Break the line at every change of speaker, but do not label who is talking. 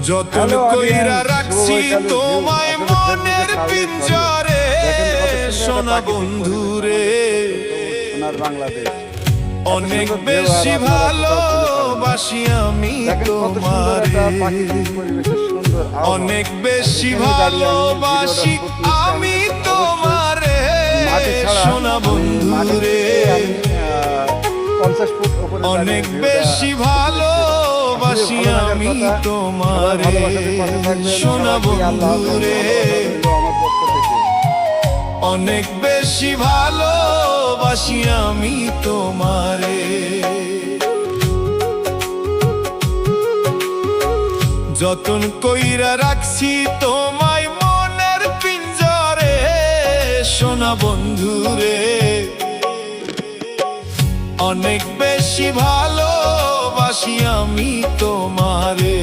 যতন কইরা রাখছি তোমায় মনের পিঞ্জরে সোনা বন্ধুরে, অনেক বেশি ভালোবাসি আমি তোমারে, অনেক বেশি ভালোবাসি আমি তোমারে সোনা বন্ধুরে, অনেক বেশি ভালোবাসি আমি তোমারে সোনা বন্ধুরে, অনেক বেশি ভালোবাসি আমি তোমারে। যতন কইরা রাখছি তোমায় মনের পিঞ্জরে সোনা বন্ধুরে, অনেক বেশি ভালোবাসি আমি তোমারে।